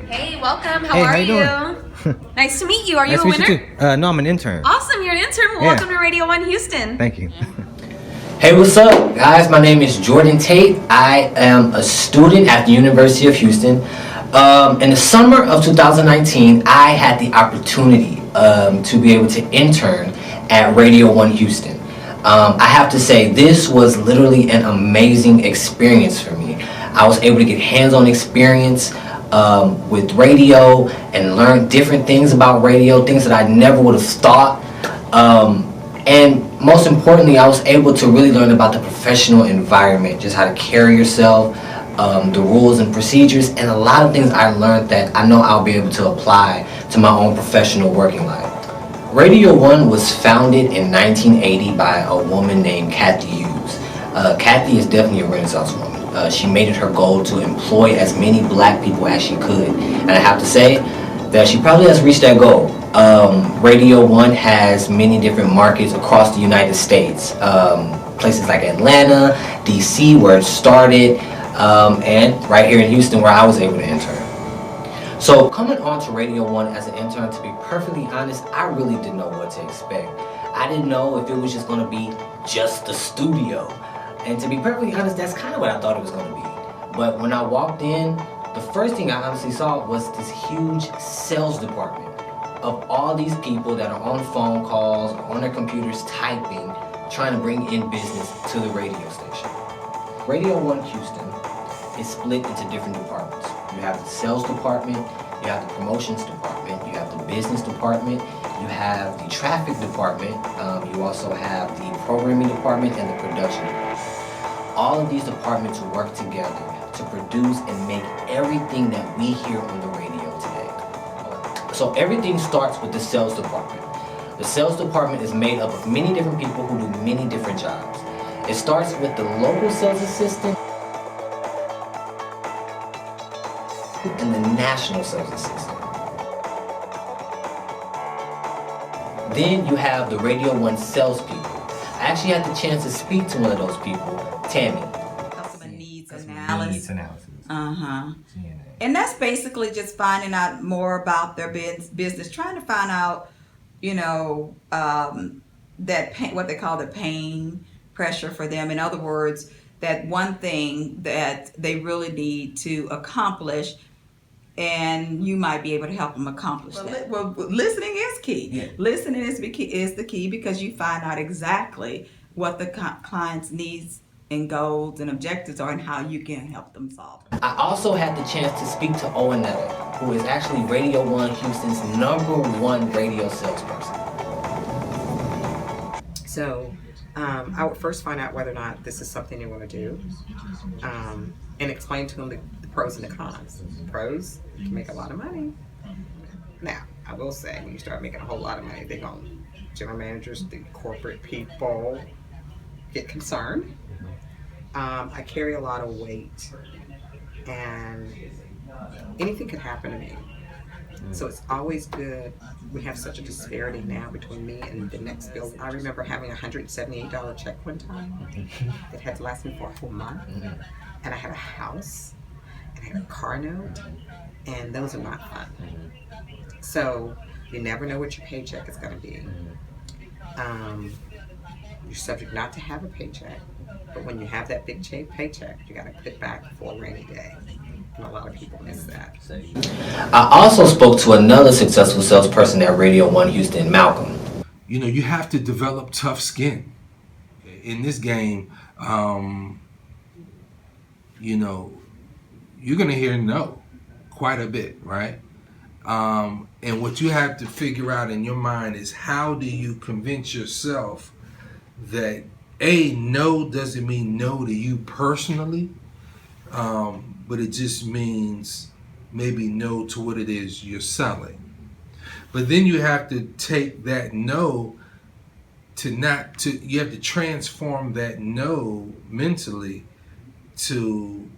Hey, welcome. How Hey, are how you you? doing? Nice to meet you. Are you Nice a to meet you winner? too. No, I'm an intern. Awesome, you're an intern. Well, Yeah. welcome to Radio 1 Houston. Thank you. Hey, what's up, guys? My name is Jordan Tate. I am a student at the University of Houston. In the summer of 2019, I had the opportunity to be able to intern at Radio 1 Houston. I have to say, this was literally an amazing experience for me. I was able to get hands-on experience with radio and learn different things about radio, things that I never would have thought. And most importantly, I was able to really learn about the professional environment, just how to carry yourself, the rules and procedures, and a lot of things I learned that I know I'll be able to apply to my own professional working life. Radio 1 was founded in 1980 by a woman named Kathy Hughes. Kathy is definitely a Renaissance woman. She made it her goal to employ as many black people as she could. And I have to say that she probably has reached that goal. Radio 1 has many different markets across the United States. Places like Atlanta, DC, where it started, and right here in Houston, where I was able to intern. So coming on to Radio 1 as an intern, to be perfectly honest, I really didn't know what to expect. I didn't know if it was just going to be just the studio. And to be perfectly honest, that's kind of what I thought it was going to be. But when I walked in, the first thing I honestly saw was this huge sales department of all these people that are on phone calls, or on their computers typing, trying to bring in business to the radio station. Radio 1 Houston is split into different departments. You have the sales department, you have the promotions department, you have the business department, you have the traffic department, you also have the programming department and the production department. All of these departments work together to produce and make everything that we hear on the radio today. So everything starts with the sales department. The sales department is made up of many different people who do many different jobs. It starts with the local sales assistant and the national sales assistant. Then you have the Radio 1 salespeople. I actually had the chance to speak to one of those people, Tammy. Customer needs analysis. Uh-huh. CNA. And that's basically just finding out more about their business, trying to find out, that pain, what they call the pain pressure for them. In other words, that one thing that they really need to accomplish, and you might be able to help them accomplish that. Well, listening is key. Yeah. Listening is the key because you find out exactly what the client's needs and goals and objectives are and how you can help them solve them. I also had the chance to speak to Owenetta, who is actually Radio 1 Houston's #1 radio salesperson. So I would first find out whether or not this is something they want to do, and explain to them the pros and the cons. Pros, you can make a lot of money. Now, I will say, when you start making a whole lot of money, they're going, general managers, the corporate people get concerned. I carry a lot of weight, and anything could happen to me. So it's always good. We have such a disparity now between me and the next bill. I remember having a $178 check one time that had to last me for a whole month. And I had a house, and I had a car note, and those are not fun. So you never know what your paycheck is going to be. You're subject not to have a paycheck, but when you have that big paycheck, you got to put back for a rainy day. And a lot of people miss that. I also spoke to another successful salesperson at Radio 1 Houston, Malcolm. You have to develop tough skin. In this game, you're going to hear no quite a bit, right? And what you have to figure out in your mind is, how do you convince yourself that no doesn't mean no to you personally, but it just means maybe no to what it is you're selling. But then you have to take that no you have to transform that no mentally to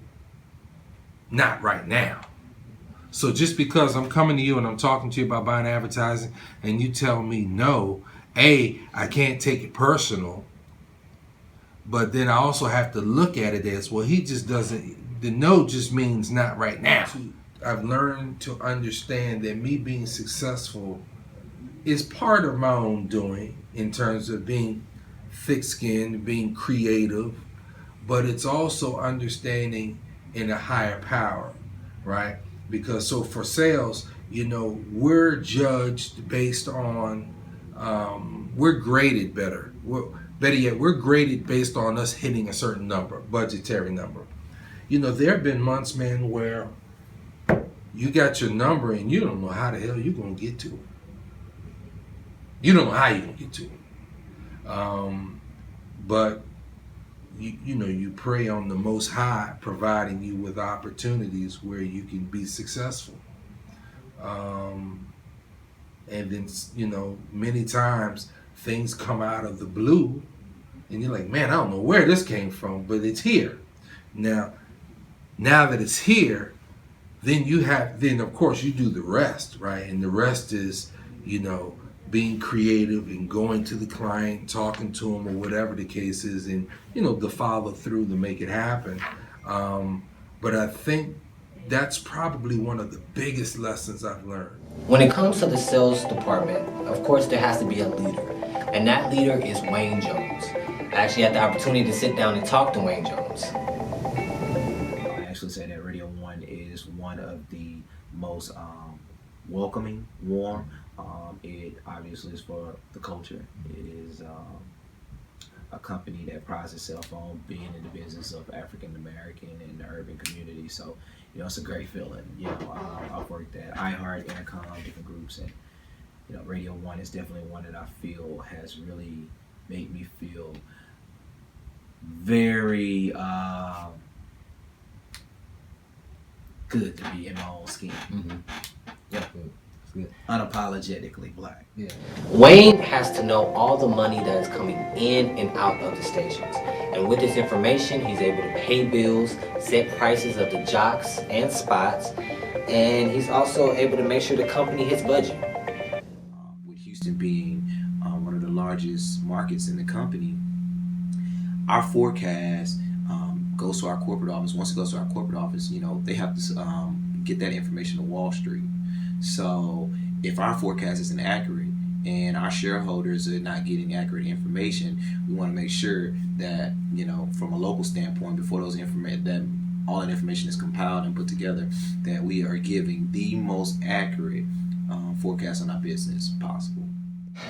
not right now. So just because I'm coming to you and I'm talking to you about buying advertising and you tell me no, I can't take it personal, but then I also have to look at it as, well, he just doesn't, the no just means not right now. I've learned to understand that me being successful is part of my own doing in terms of being thick-skinned, being creative, but it's also understanding in a higher power, right? Because so for sales, we're judged based on, we're graded better. Better yet, we're graded based on us hitting a certain number, budgetary number. There have been months, man, where you got your number and you don't know how the hell you're going to get to it. You don't know how you're going to get to it. But, you pray on the Most High providing you with opportunities where you can be successful. And then, many times things come out of the blue and you're like, man, I don't know where this came from, but it's here. Now that it's here, then of course you do the rest, right? And the rest is, being creative and going to the client, talking to them or whatever the case is, and, the follow through to make it happen. But I think that's probably one of the biggest lessons I've learned. When it comes to the sales department, of course there has to be a leader. And that leader is Wayne Jones. I actually had the opportunity to sit down and talk to Wayne Jones. I actually say that Radio 1 is one of the most welcoming, warm. It obviously is for the culture. It is a company that prides itself on being in the business of African American and the urban community. So, it's a great feeling. I've worked at iHeart, Intercom, different groups, and Radio 1 is definitely one that I feel has really made me feel very good to be in my own skin. Mm-hmm. Yeah. Unapologetically black. Yeah. Wayne has to know all the money that is coming in and out of the stations. And with this information, he's able to pay bills, set prices of the jocks and spots, and he's also able to make sure the company hits budget. With Houston being one of the largest markets in the company, our forecast goes to our corporate office. Once it goes to our corporate office, they have to get that information to Wall Street. So if our forecast isn't accurate and our shareholders are not getting accurate information, we want to make sure that, from a local standpoint, before that all that information is compiled and put together, that we are giving the most accurate forecast on our business possible.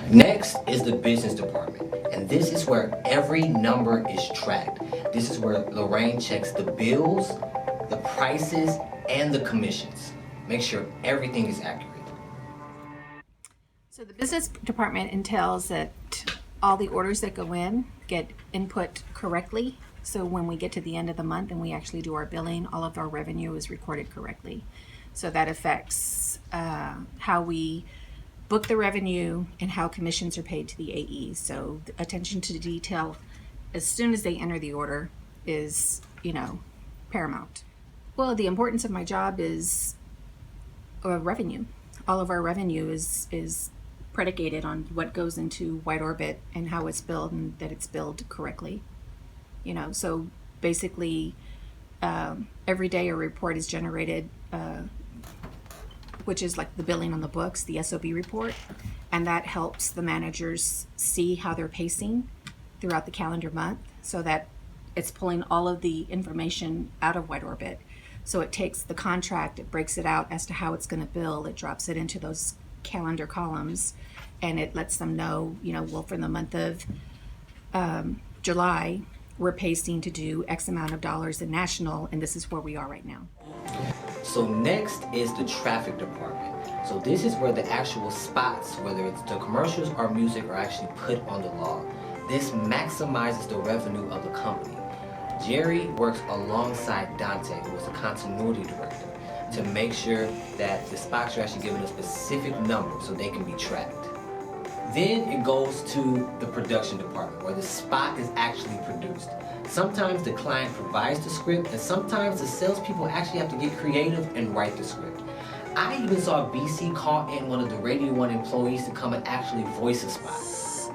Next is the business department, and this is where every number is tracked. This is where Lorraine checks the bills, the prices, and the commissions. Make sure everything is accurate. So the business department entails that all the orders that go in get input correctly. So when we get to the end of the month and we actually do our billing, all of our revenue is recorded correctly. So that affects how we book the revenue and how commissions are paid to the AEs. So attention to detail as soon as they enter the order is, paramount. Well, the importance of my job is revenue. All of our revenue is predicated on what goes into White Orbit and how it's billed and that it's billed correctly. So basically every day a report is generated, which is like the billing on the books, the SOB report, and that helps the managers see how they're pacing throughout the calendar month so that it's pulling all of the information out of White Orbit. So it takes the contract, it breaks it out as to how it's going to bill, it drops it into those calendar columns, and it lets them know, well, for the month of July, we're pacing to do X amount of dollars in national, and this is where we are right now. So next is the traffic department. So this is where the actual spots, whether it's the commercials or music, are actually put on the log. This maximizes the revenue of the company. Jerry works alongside Tate, who is the continuity director, to make sure that the spots are actually given a specific number so they can be tracked. Then it goes to the production department where the spot is actually produced. Sometimes the client provides the script, and sometimes the salespeople actually have to get creative and write the script. I even saw BC call in one of the Radio 1 employees to come and actually voice a spot.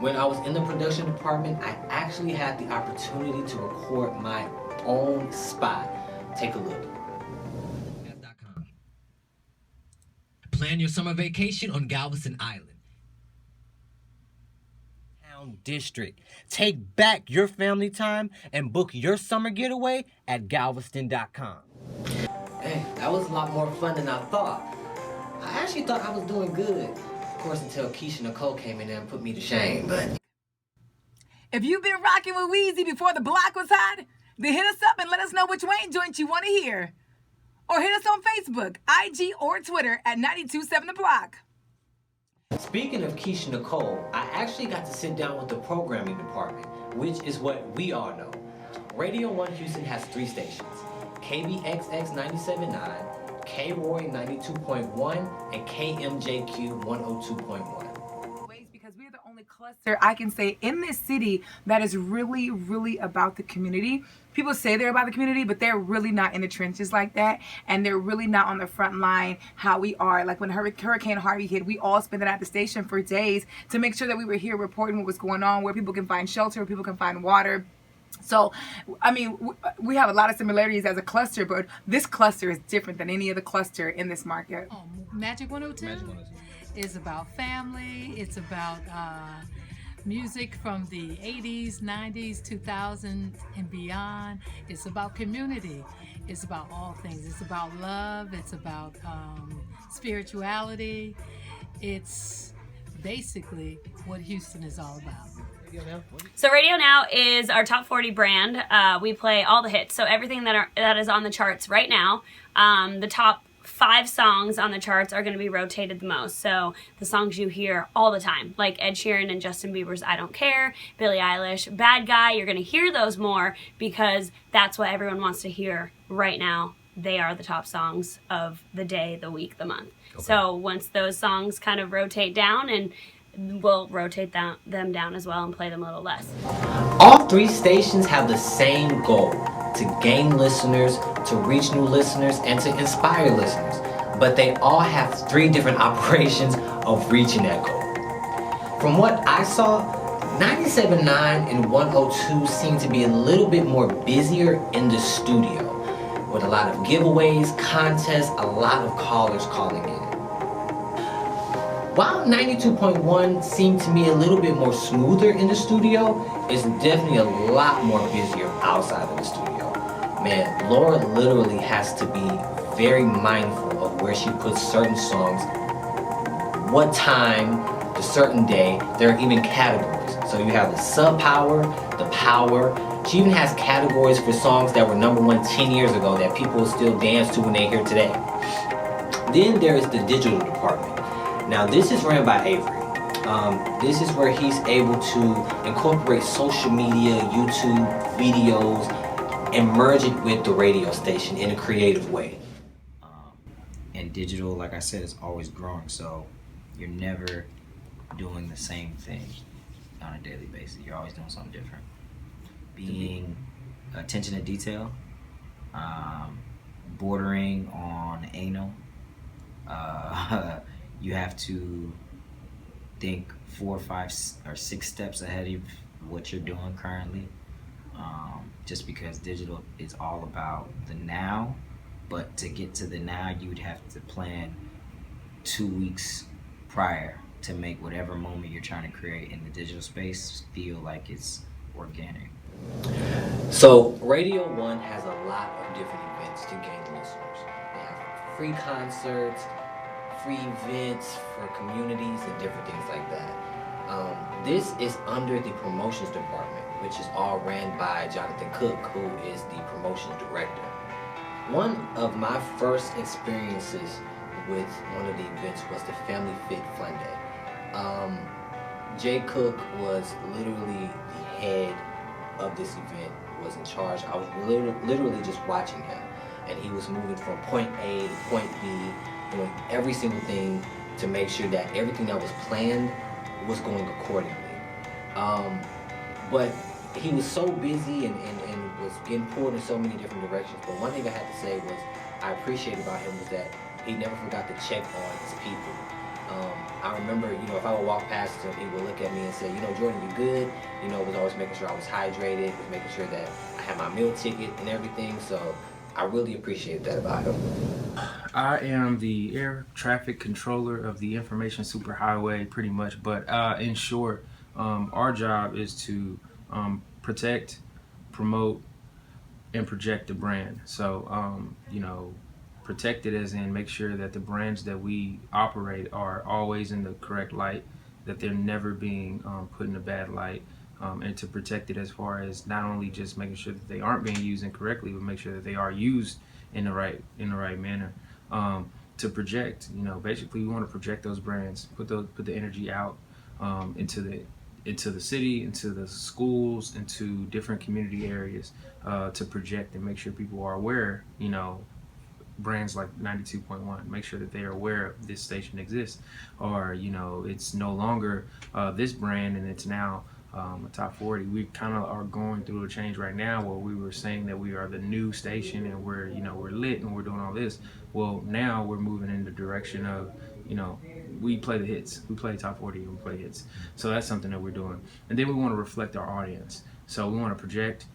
When I was in the production department, I actually had the opportunity to record my own spot. Take a look. Plan your summer vacation on Galveston Island. Town District. Take back your family time and book your summer getaway at galveston.com. Hey, that was a lot more fun than I thought. I actually thought I was doing good. Of course, until Keisha Nicole came in there and put me to shame, but... If you've been rocking with Weezy before the block was hot, then hit us up and let us know which Wayne joint you want to hear. Or hit us on Facebook, IG, or Twitter at 927 The Block. Speaking of Keisha Nicole, I actually got to sit down with the programming department, which is what we all know. Radio 1 Houston has 3 stations, KBXX 97.9, K-Roy 92.1, and KMJQ 102.1. Because we're the only cluster I can say in this city that is really, really about the community. People say they're about the community, but they're really not in the trenches like that, and they're really not on the front line how we are. Like when Hurricane Harvey hit, we all spent it at the station for days to make sure that we were here reporting what was going on, where people can find shelter, where people can find water. So, I mean, we have a lot of similarities as a cluster, but this cluster is different than any other cluster in this market. Oh, Magic 102? Magic 102 is about family. It's about music from the 80s, 90s, 2000 and beyond. It's about community. It's about all things. It's about love. It's about spirituality. It's basically what Houston is all about. So Radio Now is our top 40 brand. We play all the hits, so everything that is on the charts right now. The top 5 songs on the charts are going to be rotated the most. So the songs you hear all the time, like Ed Sheeran and Justin Bieber's I Don't Care, Billie Eilish, Bad Guy, you're going to hear those more because that's what everyone wants to hear right now. They are the top songs of the day, the week, the month. Okay. So once those songs kind of rotate down, and we'll rotate them down as well and play them a little less. All 3 stations have the same goal: to gain listeners, to reach new listeners, and to inspire listeners. But they all have 3 different operations of reaching that goal. From what I saw, 97.9 and 102 seem to be a little bit more busier in the studio, with a lot of giveaways, contests, a lot of callers calling in. While 92.1 seemed to me a little bit more smoother in the studio, it's definitely a lot more busier outside of the studio. Man, Laura literally has to be very mindful of where she puts certain songs, what time, the certain day. There are even categories. So you have the sub-power, the power. She even has categories for songs that were #1 10 years ago that people still dance to when they hear today. Then there is the digital department. Now this is ran by Avery. This is where he's able to incorporate social media, YouTube videos, and merge it with the radio station in a creative way. And digital, like I said, is always growing, so you're never doing the same thing on a daily basis. You're always doing something different. Being attention to detail, bordering on anal. You have to think 4, 5, or 6 steps ahead of what you're doing currently. Just because digital is all about the now, but to get to the now, you'd have to plan 2 weeks prior to make whatever moment you're trying to create in the digital space feel like it's organic. So Radio 1 has a lot of different events to gain listeners. They have free concerts, free events for communities, and different things like that. This is under the promotions department, which is all ran by Jonathan Cook, who is the promotions director. One of my first experiences with one of the events was the Family Fit Fun Day. Jay Cook was literally the head of this event, was in charge. I was literally just watching him, and he was moving from point A to point B, doing every single thing to make sure that everything that was planned was going accordingly. But he was so busy and was getting pulled in so many different directions. But one thing I had to say was I appreciate about him was that he never forgot to check on his people. I remember, if I would walk past him, he would look at me and say, Jordan, you good? Was always making sure I was hydrated, was making sure that I had my meal ticket and everything. So I really appreciate that about him. I am the air traffic controller of the information superhighway, pretty much. But in short, our job is to protect, promote, and project the brand. So, protect it as in make sure that the brands that we operate are always in the correct light, that they're never being put in a bad light. And to protect it as far as not only just making sure that they aren't being used incorrectly, but make sure that they are used in the right manner. To project, basically we want to project those brands, put the energy out into the city, into the schools, into different community areas, to project and make sure people are aware. Brands like 92.1, make sure that they are aware of this station exists, or it's no longer this brand and it's now a top 40. We kind of are going through a change right now where we were saying that we are the new station and we're lit and we're doing all this. Well, now we're moving in the direction of we play the hits, we play top 40, and we play hits. So that's something that we're doing, and then we want to reflect our audience. So we want to project,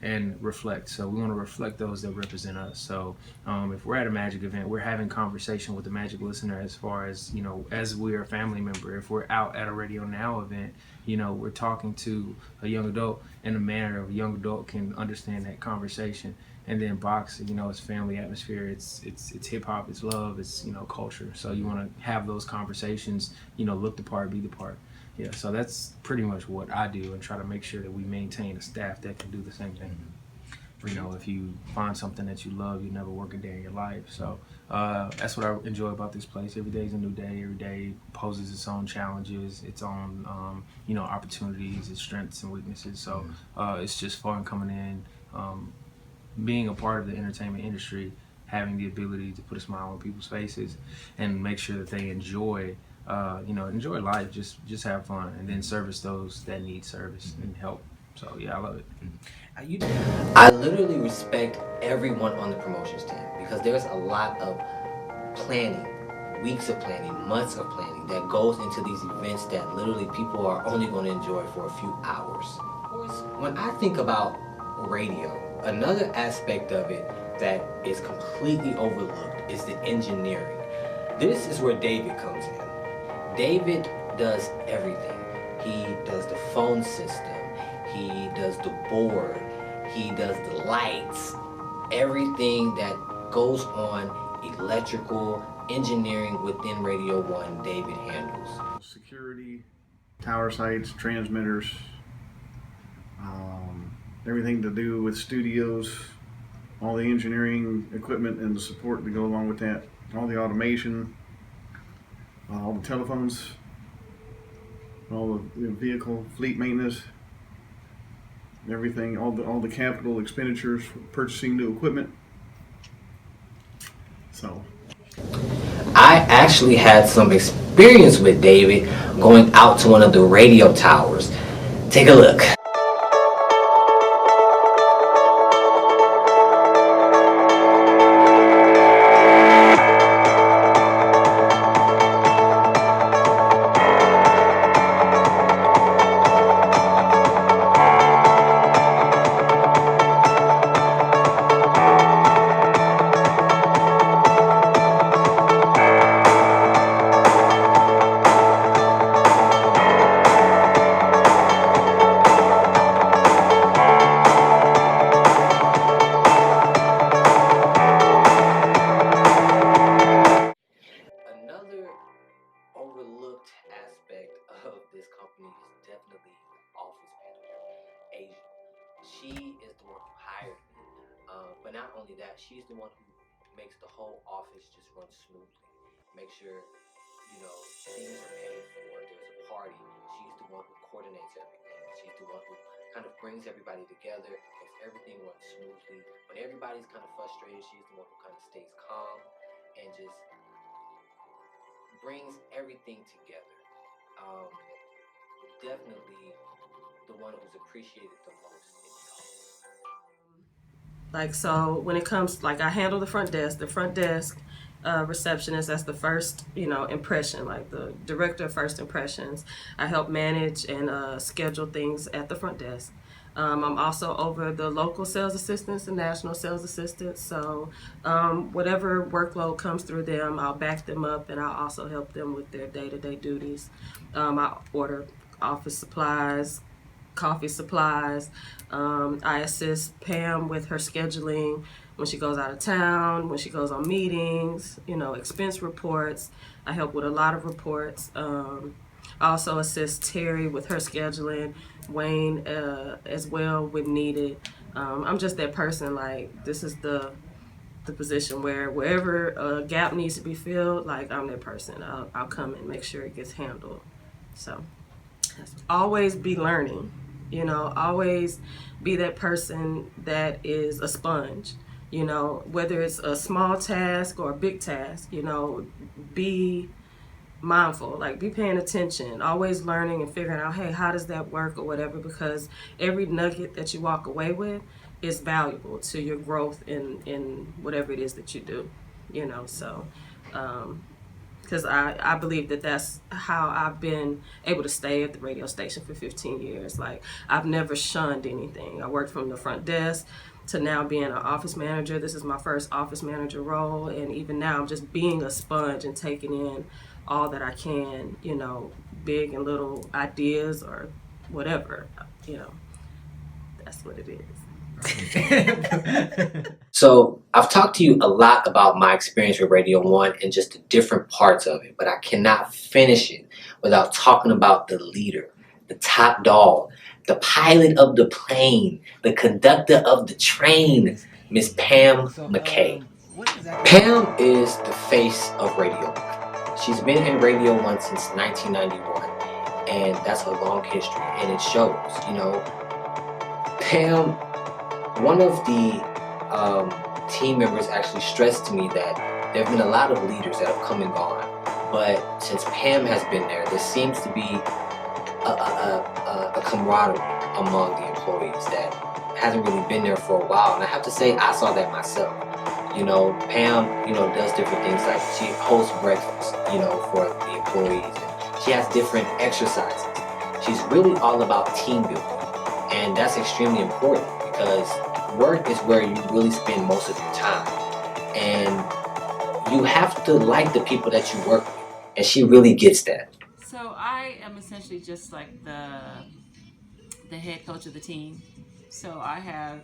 and reflect. So we want to reflect those that represent us. So if we're at a Magic event, we're having conversation with the Magic listener as far as, as we're a family member. If we're out at a Radio Now event, we're talking to a young adult in a manner of a young adult can understand that conversation. And then Box, it's family atmosphere, it's hip hop, it's love, it's, culture. So you want to have those conversations, look the part, be the part. Yeah, so that's pretty much what I do, and try to make sure that we maintain a staff that can do the same thing. If you find something that you love, you never work a day in your life. So that's what I enjoy about this place. Every day is a new day. Every day poses its own challenges, its own opportunities, its strengths and weaknesses. So it's just fun coming in, being a part of the entertainment industry, having the ability to put a smile on people's faces and make sure that they enjoy life, just have fun, and then service those that need service and help. So yeah, I love it. I literally respect everyone on the promotions team because there's a lot of planning, weeks of planning, months of planning that goes into these events that literally people are only going to enjoy for a few hours. When I think about radio, another aspect of it that is completely overlooked is the engineering. This is where David comes in. David does everything. He does the phone system, he does the board, he does the lights, everything that goes on electrical engineering within Radio 1, David handles. Security, tower sites, transmitters, everything to do with studios, all the engineering equipment and the support to go along with that, all the automation, all the telephones, all the vehicle fleet maintenance, everything, all the capital expenditures for purchasing new equipment. So I actually had some experience with David going out to one of the radio towers. Take a look. She's the one who makes the whole office just run smoothly. Make sure, things are paid for. There's a party. She's the one who coordinates everything. She's the one who kind of brings everybody together, makes everything run smoothly. When everybody's kind of frustrated, she's the one who kind of stays calm and just brings everything together. Definitely the one who's appreciated the most in the office. So when it comes, I handle the front desk receptionist, that's the first, impression, like the director of first impressions. I help manage and schedule things at the front desk. I'm also over the local sales assistants and national sales assistants. So whatever workload comes through them, I'll back them up, and I'll also help them with their day-to-day duties. I order office supplies, coffee supplies. I assist Pam with her scheduling when she goes out of town, when she goes on meetings, expense reports. I help with a lot of reports. I also assist Terry with her scheduling, Wayne as well when needed. I'm just that person, like, this is the position where wherever a gap needs to be filled, like, I'm that person. I'll come and make sure it gets handled. So always be learning, always be that person that is a sponge, whether it's a small task or a big task, be mindful, like be paying attention, always learning and figuring out, hey, how does that work or whatever, because every nugget that you walk away with is valuable to your growth in whatever it is that you do, so because I believe that that's how I've been able to stay at the radio station for 15 years. Like, I've never shunned anything. I worked from the front desk to now being an office manager. This is my first office manager role, and even now I'm just being a sponge and taking in all that I can, big and little ideas or whatever, that's what it is. So I've talked to you a lot about my experience with Radio 1 and just the different parts of it, but I cannot finish it without talking about the leader, the top dog, the pilot of the plane, the conductor of the train, Miss Pam McKay. Pam is the face of Radio 1. She's been in Radio 1 since 1991, and that's a long history, and it shows, Pam, one of the team members actually stressed to me that there have been a lot of leaders that have come and gone, but since Pam has been there seems to be a camaraderie among the employees that hasn't really been there for a while. And I have to say, I saw that myself. Pam, does different things, like she hosts breakfast, for the employees, and she has different exercises. She's really all about team building, and that's extremely important because work is where you really spend most of your time, and you have to like the people that you work with, and she really gets that. So I am essentially just like the head coach of the team. So I have,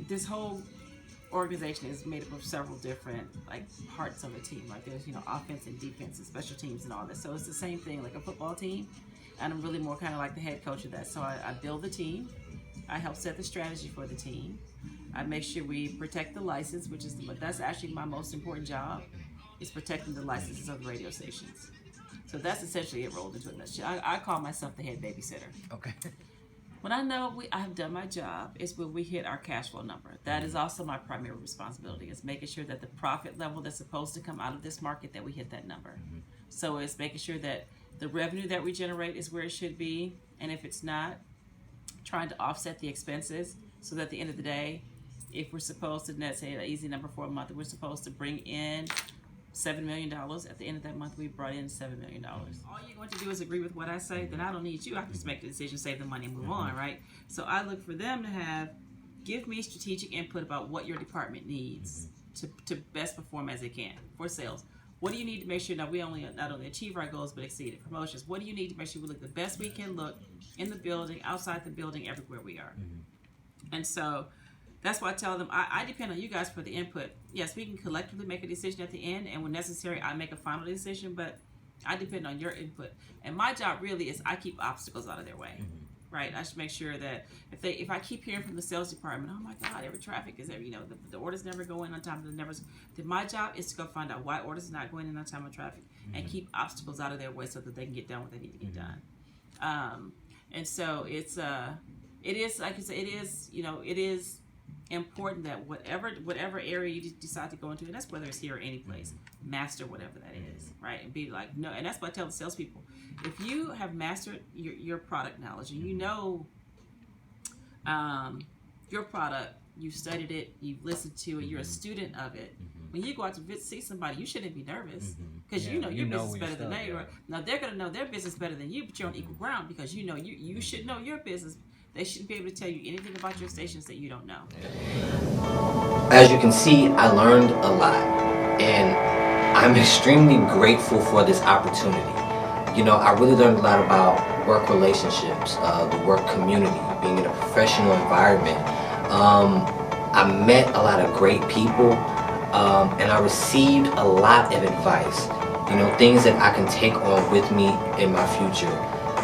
this whole organization is made up of several different parts of a team. Like there's offense and defense and special teams and all that. So it's the same thing like a football team, and I'm really more kind of like the head coach of that. So I build the team. I help set the strategy for the team. I make sure we protect the license, that's actually my most important job, is protecting the licenses of the radio stations. So that's essentially it rolled into a nutshell. I call myself the head babysitter. Okay. When I know I have done my job is when we hit our cash flow number. That is also my primary responsibility, is making sure that the profit level that's supposed to come out of this market, that we hit that number. So it's making sure that the revenue that we generate is where it should be, and if it's not, trying to offset the expenses so that at the end of the day, if we're supposed to, let's say an easy number for a month, we're supposed to bring in $7 million. At the end of that month, we brought in $7 million. All you're going to do is agree with what I say, then I don't need you. I can just make the decision, save the money, and move on, right? So I look for them to give me strategic input about what your department needs to best perform as it can for sales. What do you need to make sure that we not only achieve our goals, but exceed it? Promotions. What do you need to make sure we look the best we can look in the building, outside the building, everywhere we are? And so that's why I tell them, I depend on you guys for the input. Yes, we can collectively make a decision at the end, and when necessary, I make a final decision, but I depend on your input. And my job really is I keep obstacles out of their way, right? I should make sure that if I keep hearing from the sales department, oh my God, every traffic is there, the orders never go in on time, then my job is to go find out why orders are not going in on time on traffic and keep obstacles out of their way so that they can get done what they need to get done. And so it is, like I said, it is important that whatever area you decide to go into, and that's whether it's here or any place, master whatever that is, right? And be like, no, and that's what I tell the salespeople. If you have mastered your product knowledge, and your product, you've studied it, you've listened to it, you're a student of it. When you go out to see somebody, you shouldn't be nervous because your business is better than they are. Now they're going to know their business better than you, but you're on equal ground because you should know your business They shouldn't be able to tell you anything about your stations that you don't know. As you can see, I learned a lot, and I'm extremely grateful for this opportunity. You know, I really learned a lot about work relationships, the work community, being in a professional environment. I met a lot of great people, and I received a lot of advice. You know, things that I can take on with me in my future.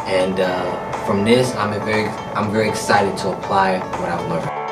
And from this, I'm very excited to apply what I've learned.